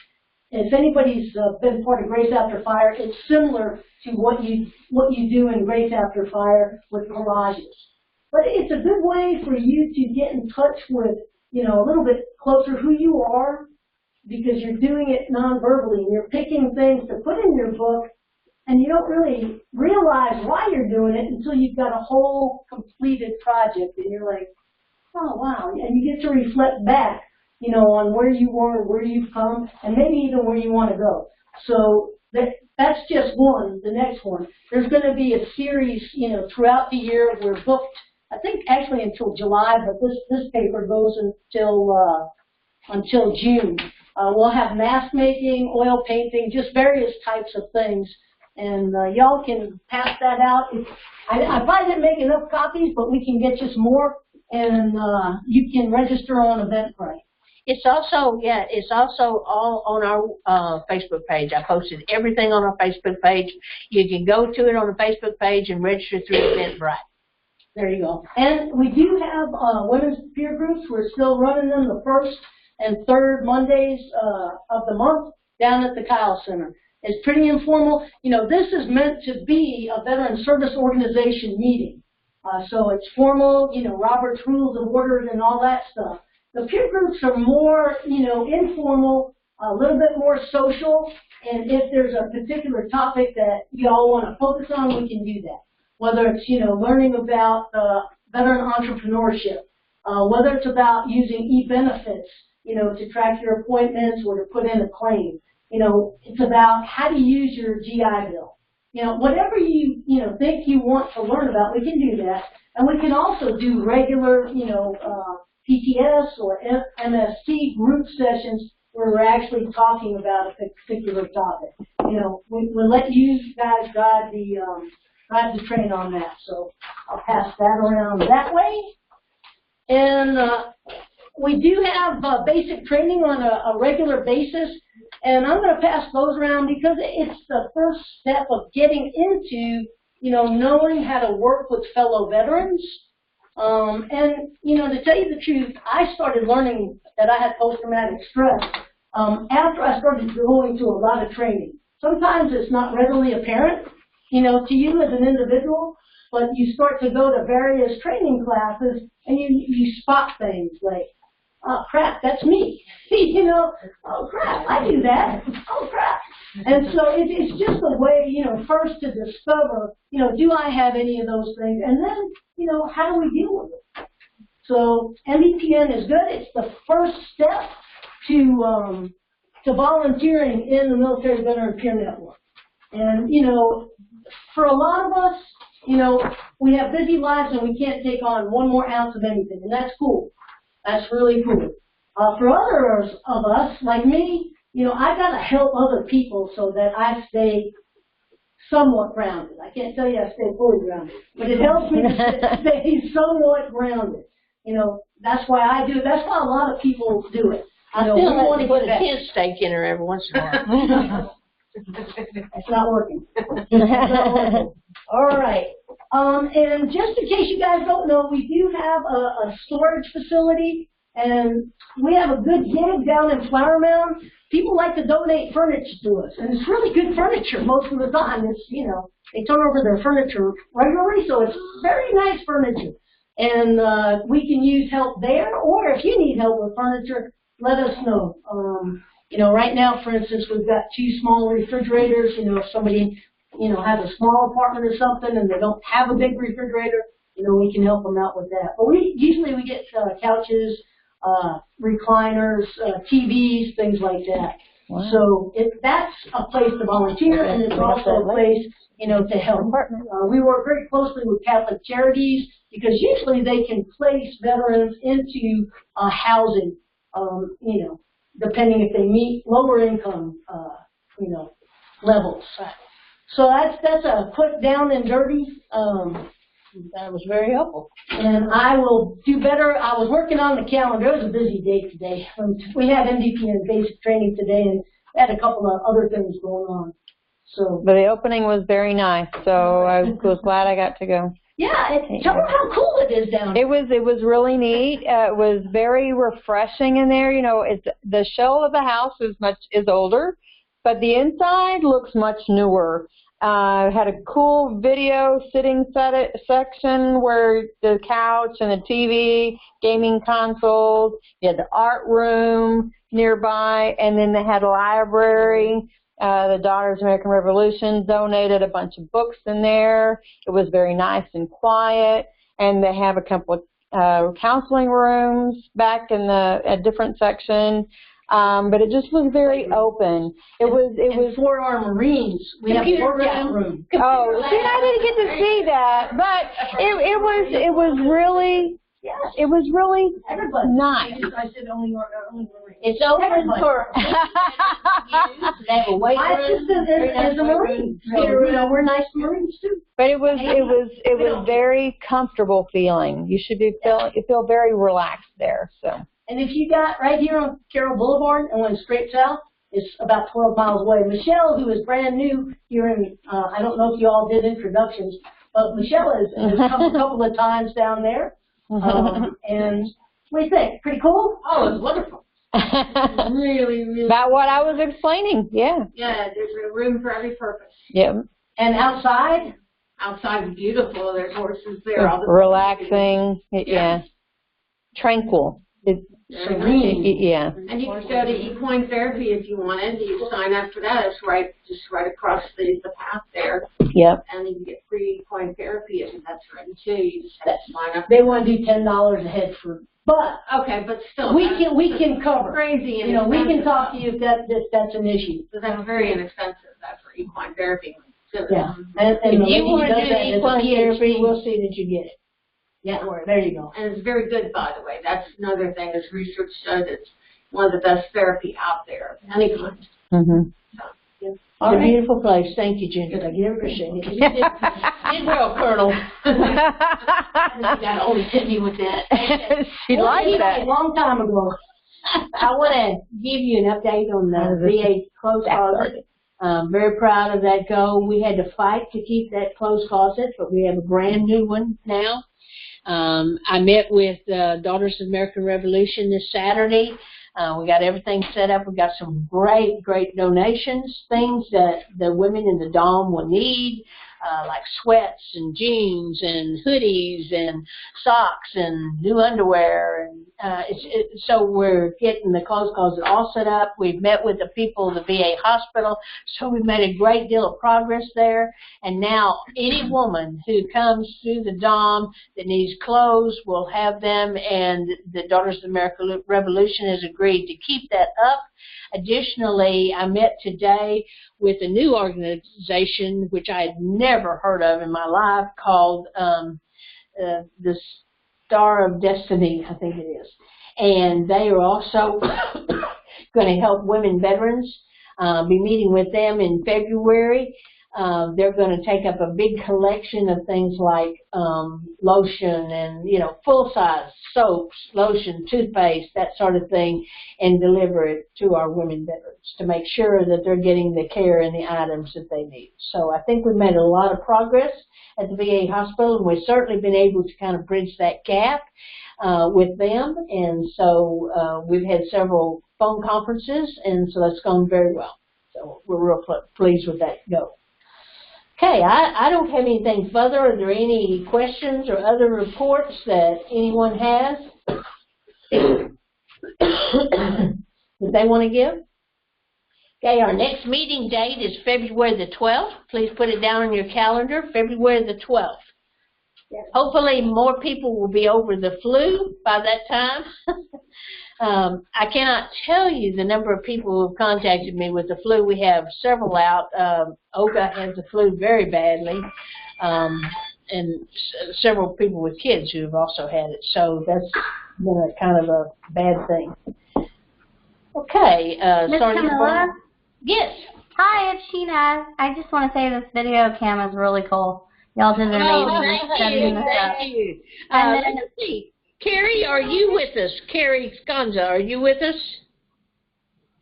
If anybody's been part of Grace After Fire, it's similar to what you do in Grace After Fire with collages. But it's a good way for you to get in touch with, you know, a little bit closer who you are, because you're doing it non-verbally, and you're picking things to put in your book, and you don't really realize why you're doing it until you've got a whole completed project, and you're like, oh, wow, and you get to reflect back, you know, on where you were, where you've come, and maybe even where you want to go. So that's just one. The next one, there's going to be a series, you know, throughout the year. We're booked, I think, actually until July, but this paper goes until June. We'll have mask making, oil painting, just various types of things, and y'all can pass that out. I probably didn't make enough copies, but we can get you some more, and you can register on Eventbrite. It's also all on our Facebook page. I posted everything on our Facebook page. You can go to it on the Facebook page and register through Eventbrite. There you go. And we do have women's peer groups. We're still running them the first and third Mondays of the month down at the Kyle Center. It's pretty informal. You know, this is meant to be a veteran service organization meeting. So it's formal, you know, Robert's Rules of Order and all that stuff. The peer groups are more, you know, informal, a little bit more social, and if there's a particular topic that you all want to focus on, we can do that. Whether it's, you know, learning about veteran entrepreneurship, whether it's about using e-benefits, you know, to track your appointments or to put in a claim. You know, it's about how to use your GI Bill. You know, whatever you think you want to learn about, we can do that. And we can also do regular, you know, PTS or MST group sessions where we're actually talking about a particular topic. You know, we'll let you guys guide the train on that. So I'll pass that around that way. And we do have basic training on a regular basis, and I'm going to pass those around because it's the first step of getting into, you know, knowing how to work with fellow veterans. And, you know, to tell you the truth, I started learning that I had post-traumatic stress after I started going to a lot of training. Sometimes it's not readily apparent, you know, to you as an individual, but you start to go to various training classes and you spot things like, oh, crap, that's me. You know, oh, crap, I do that. Oh, crap. And so it's just a way, you know, first to discover, you know, do I have any of those things? And then, you know, how do we deal with it? So MEPN is good. It's the first step to volunteering in the Military Veteran Peer Network. And, you know, for a lot of us, you know, we have busy lives and we can't take on one more ounce of anything, and that's cool. That's really cool. For others of us, like me, you know, I got to help other people so that I stay somewhat grounded. I can't tell you I stay fully grounded, but it helps me to stay somewhat grounded. You know, that's why I do it. That's why a lot of people do it. I still want to put a tent stake in her every once in a while. It's not working. All right. And just in case you guys don't know, we do have a storage facility, and we have a good gig down in Flower Mound. People like to donate furniture to us, and it's really good furniture most of the time. It's, you know, they turn over their furniture regularly, so it's very nice furniture. And we can use help there, or if you need help with furniture, let us know. You know, right now, for instance, we've got 2 small refrigerators. You know, if somebody, you know, has a small apartment or something and they don't have a big refrigerator, you know, we can help them out with that. But usually we get couches, recliners, TVs, things like that. Wow. So that's a place to volunteer, and it's also a place, you know, to help. We work very closely with Catholic Charities because usually they can place veterans into housing, you know, depending if they meet lower income, you know, levels. So that's a quick down and dirty. That was very helpful. And I will do better. I was working on the calendar. It was a busy day today. We had MDP and basic training today, and had a couple of other things going on. So, but the opening was very nice, so I was glad I got to go. Yeah, tell them how cool it is down there. It was really neat. It was very refreshing in there. You know, it's the shell of the house is older, but the inside looks much newer. Had a cool video sitting section where the couch and the TV, gaming consoles. You had the art room nearby, and then they had a library. The Daughters of the American Revolution donated a bunch of books in there. It was very nice and quiet, and they have a couple of counseling rooms back in a different section. But it just was very open. It was for our Marines. We have a workout room. Oh, see, I didn't get to see that, but it was really Everybody. nice. I said only Marines. It's open for they have a weight My room. sister is a Marine. So, you know, we're nice Marines too. But it was very comfortable feeling. You should feel very relaxed there. So. And if you got right here on Carroll Boulevard and went straight south, it's about 12 miles away. Michelle, who is brand new here in, I don't know if you all did introductions, but Michelle has come a couple of times down there. And what do you think? Pretty cool? Oh, it's wonderful. Really, really. About what I was explaining, yeah. Yeah, there's a room for every purpose. Yep. And outside? Outside is beautiful. There's horses there. All the relaxing, yeah. Tranquil. Serene. Yeah. And you could go to equine therapy if you wanted. You sign up for that. It's just right across the path there. Yep. And you can get free equine therapy if that's written too. You just have to sign up. They want to do $10 a head for, but okay, but still, we can cover. Crazy, you know, we can talk to you if that's an issue. So that's very inexpensive. That for equine therapy. Yeah. And if you want to do equine therapy, we'll see that you get it. Yeah, there you go. And it's very good, by the way. That's another thing. Is research showed it's one of the best therapy out there of any kind. Mm-hmm. It's a beautiful place. Thank you, Ginger. I appreciate it. You did well, Colonel. You got to only hit me with that. She liked that. A long time ago. I want to give you an update on the VA clothes closet. Very proud of that goal. We had to fight to keep that clothes closet, but we have a brand new one now. I met with Daughters of the American Revolution this Saturday. We got everything set up. We got some great donations, things that the women in the Dom will need, like sweats and jeans and hoodies and socks and new underwear. And so we're getting the clothes closet all set up. We've met with the people of the VA hospital, so we've made a great deal of progress there. And now any woman who comes through the Dom that needs clothes will have them, and the Daughters of the American Revolution has agreed to keep that up. Additionally, I met today with a new organization which I had never heard of in my life called the Star of Destiny, I think it is. And they are also going to help women veterans. Be meeting with them in February. They're going to take up a big collection of things like lotion and, you know, full-size soaps, lotion, toothpaste, that sort of thing, and deliver it to our women veterans to make sure that they're getting the care and the items that they need. So I think we've made a lot of progress at the VA hospital, and we've certainly been able to kind of bridge that gap with them. And so we've had several phone conferences, and so that's gone very well. So we're real pleased with that go. Okay, I don't have anything further. Are there any questions or other reports that anyone has that they want to give? Okay, our next meeting date is February the 12th. Please put it down on your calendar, February the 12th. Hopefully more people will be over the flu by that time. I cannot tell you the number of people who have contacted me with the flu. We have several out. Olga has the flu very badly, and several people with kids who have also had it. So that's been a kind of a bad thing. Okay. Miss Camilla? Yes. Hi, it's Sheena. I just want to say this video cam is really cool. Y'all did an amazing setting this up. Thank you. And Let's see. Carrie, are you with us? Carrie Sconza, are you with us?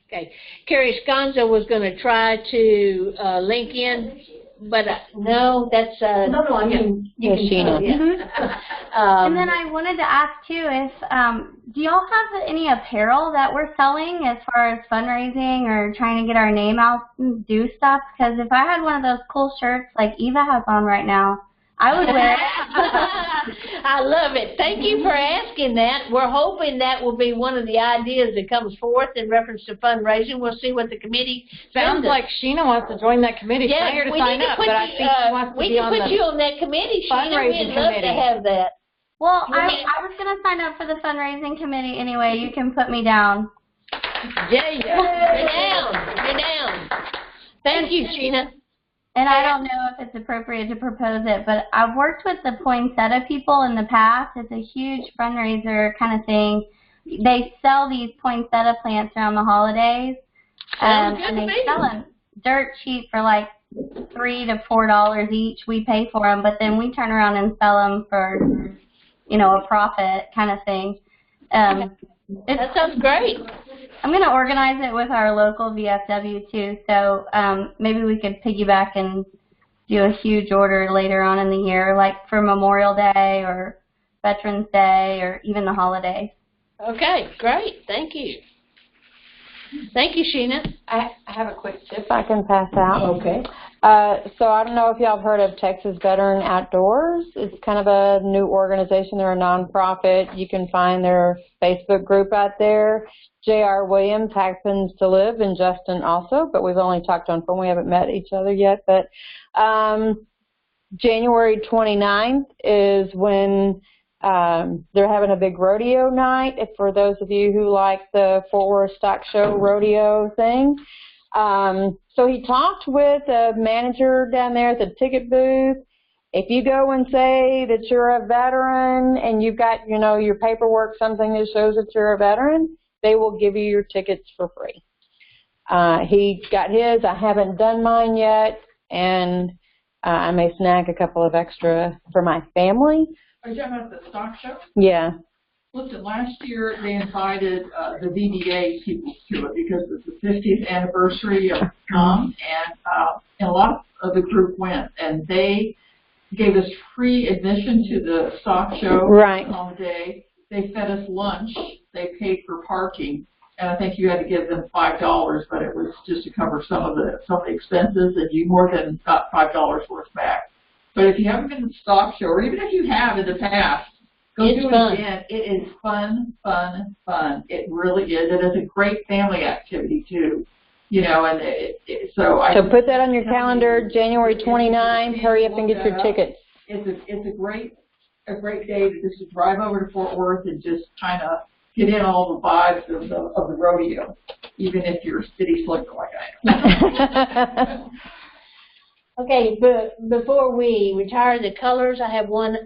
Okay. Carrie Sconza was going to try to link in, but no, that's No, I mean, Yes, Sheena. And then I wanted to ask too, if do y'all have any apparel that we're selling as far as fundraising or trying to get our name out and do stuff? Because if I had one of those cool shirts like Eva has on right now, I would wear it. I love it. Thank you for asking that. We're hoping that will be one of the ideas that comes forth in reference to fundraising. We'll see what the committee Sounds like Sheena wants to join that committee. yeah, Try her to we sign need to up, put but I think she wants to we be can on put the you on that committee, Sheena. fundraising We'd love committee. to have that. Well, I was going to sign up for the fundraising committee anyway. You can put me down. Yeah, you're down. You're down. Thank you, Sheena. And I don't know if it's appropriate to propose it, but I've worked with the poinsettia people in the past. It's a huge fundraiser kind of thing. They sell these poinsettia plants around the holidays, Sounds good and to they me. sell them dirt cheap for like $3 to $4 each. We pay for them, but then we turn around and sell them for, you know, a profit kind of thing. That sounds great. I'm going to organize it with our local VFW too, so maybe we could piggyback and do a huge order later on in the year, like for Memorial Day or Veterans Day or even the holidays. Okay, great. Thank you. Thank you, Sheena. I have a quick tip. If I can pass out. Okay. So I don't know if y'all have heard of Texas Veteran Outdoors. It's kind of a new organization. They're a nonprofit. You can find their Facebook group out there. J.R. Williams happens to live in Justin also, but we've only talked on phone. We haven't met each other yet. But January 29th is when they're having a big rodeo night. For those of you who like the Fort Worth Stock Show rodeo thing. So he talked with a manager down there at the ticket booth. If you go and say that you're a veteran and you've got, you know, your paperwork, something that shows that you're a veteran, they will give you your tickets for free. He got his. I haven't done mine yet, and I may snag a couple of extra for my family. Are you talking about the stock show? Yeah. Listen, last year they invited the WVA people to it because it's the 50th anniversary of and a lot of the group went, and they gave us free admission to the stock show Right. on the day. They fed us lunch. They paid for parking, and I think you had to give them $5, but it was just to cover some of the expenses, and you more than got $5 worth back. But if you haven't been to the stock show, or even if you have in the past, go It's do fun. it again. It is fun, fun, fun. It really is. It is a great family activity too. You know, and So put that on your calendar, January 29th. Hurry up and get your tickets. It's a great day to just drive over to Fort Worth and just kind of get in all the vibes of the rodeo, even if you're a city slicker like I am. Okay, but before we retire the colors, I have one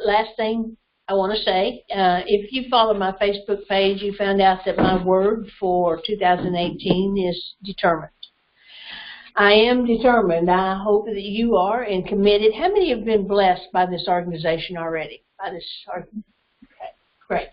last thing I want to say. If you follow my Facebook page, you found out that my word for 2018 is determined. I am determined. I hope that you are and committed. How many have been blessed by this organization already? Okay, great.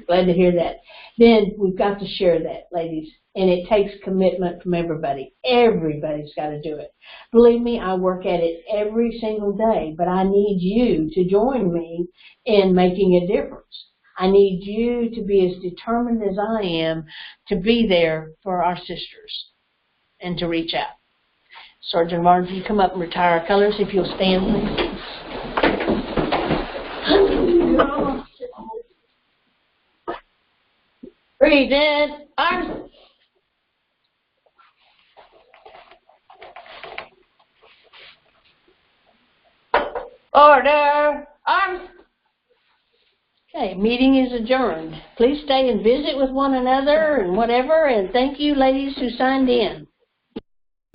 Glad to hear that. Then we've got to share that, ladies. And it takes commitment from everybody. Everybody's got to do it. Believe me, I work at it every single day, but I need you to join me in making a difference. I need you to be as determined as I am to be there for our sisters and to reach out. Sergeant Barnes, will you come up and retire our colors if you'll stand, please? Present arms. Order arms. Okay, meeting is adjourned. Please stay and visit with one another and whatever, and thank you ladies who signed in.